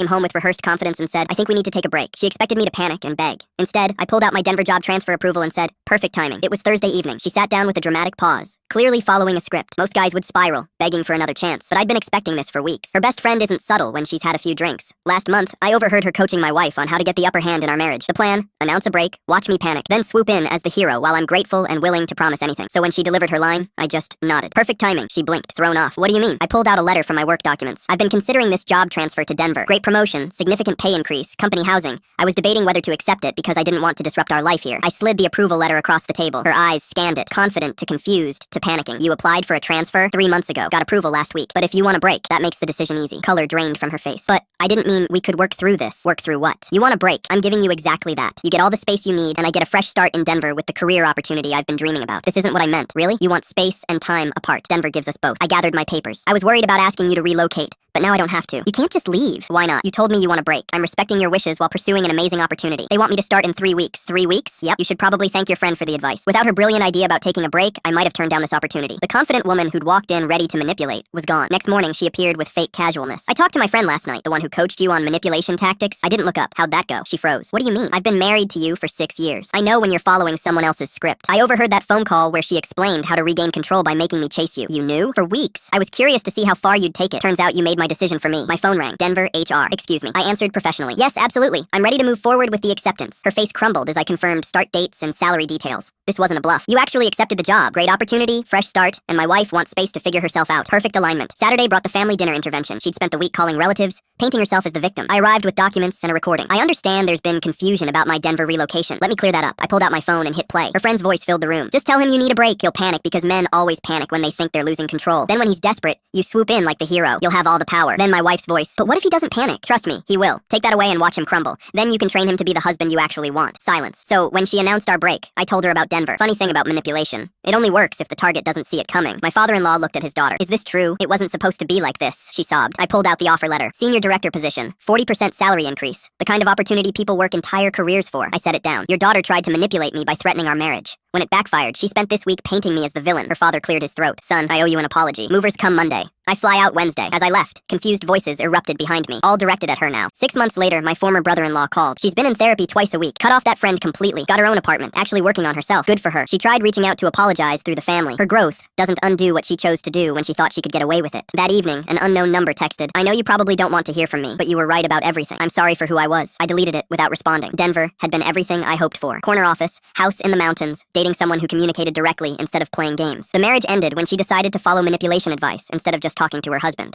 came home with rehearsed confidence and said, I think we need to take a break. She expected me to panic and beg. Instead, I pulled out my Denver job transfer approval and said, perfect timing. It was Thursday evening. She sat down with a dramatic pause, clearly following a script. Most guys would spiral, begging for another chance, but I'd been expecting this for weeks. Her best friend isn't subtle when she's had a few drinks. Last month, I overheard her coaching my wife on how to get the upper hand in our marriage. The plan, announce a break, watch me panic, then swoop in as the hero while I'm grateful and willing to promise anything. So when she delivered her line, I just nodded. Perfect timing. She blinked, thrown off. What do you mean? I pulled out a letter from my work documents. I've been considering this job transfer to Denver. Great promotion, significant pay increase, company housing. I was debating whether to accept it because I didn't want to disrupt our life here. I slid the approval letter across the table. Her eyes scanned it, confident to confused to panicking. You applied for a transfer 3 months ago. Got approval last week. But if you want a break, that makes the decision easy. Color drained from her face. But I didn't mean we could work through this. Work through what? You want a break. I'm giving you exactly that. You get all the space you need, and I get a fresh start in Denver with the career opportunity I've been dreaming about. This isn't what I meant. Really? You want space and time apart. Denver gives us both. I gathered my papers. I was worried about asking you to relocate, but now I don't have to. You can't just leave. Why not? You told me you want a break. I'm respecting your wishes while pursuing an amazing opportunity. They want me to start in 3 weeks. 3 weeks? Yep. You should probably thank your friend for the advice. Without her brilliant idea about taking a break, I might have turned down this opportunity. The confident woman who'd walked in ready to manipulate was gone. Next morning, she appeared with fake casualness. I talked to my friend last night, the one who coached you on manipulation tactics. I didn't look up. How'd that go? She froze. What do you mean? I've been married to you for 6 years. I know when you're following someone else's script. I overheard that phone call where she explained how to regain control by making me chase you. You knew? For weeks. I was curious to see how far you'd take it. Turns out you made my decision for me. My phone rang. Denver, HR. Excuse me. I answered professionally. Yes, absolutely. I'm ready to move forward with the acceptance. Her face crumbled as I confirmed start dates and salary details. This wasn't a bluff. You actually accepted the job. Great opportunity, fresh start, and my wife wants space to figure herself out. Perfect alignment. Saturday brought the family dinner intervention. She'd spent the week calling relatives, painting herself as the victim. I arrived with documents and a recording. I understand there's been confusion about my Denver relocation. Let me clear that up. I pulled out my phone and hit play. Her friend's voice filled the room. Just tell him you need a break. He'll panic because men always panic when they think they're losing control. Then when he's desperate, you swoop in like the hero. You'll have all the power. Then my wife's voice. But what if he doesn't panic? Trust me, he will. Take that away and watch him crumble. Then you can train him to be the husband you actually want. Silence. So when she announced our break, I told her about Denver. Funny thing about manipulation. It only works if the target doesn't see it coming. My father-in-law looked at his daughter. Is this true? It wasn't supposed to be like this, she sobbed. I pulled out the offer letter. Senior director position. 40% salary increase. The kind of opportunity people work entire careers for. I set it down. Your daughter tried to manipulate me by threatening our marriage. When it backfired, she spent this week painting me as the villain. Her father cleared his throat. Son, I owe you an apology. Movers come Monday. I fly out Wednesday. As I left, confused voices erupted behind me, all directed at her now. 6 months later, my former brother-in-law called. She's been in therapy twice a week. Cut off that friend completely. Got her own apartment. Actually working on herself. Good for her. She tried reaching out to apologize through the family. Her growth doesn't undo what she chose to do when she thought she could get away with it. That evening, an unknown number texted. I know you probably don't want to hear from me, but you were right about everything. I'm sorry for who I was. I deleted it without responding. Denver had been everything I hoped for. Corner office, house in the mountains, dating someone who communicated directly instead of playing games. The marriage ended when she decided to follow manipulation advice instead of just talking to her husband.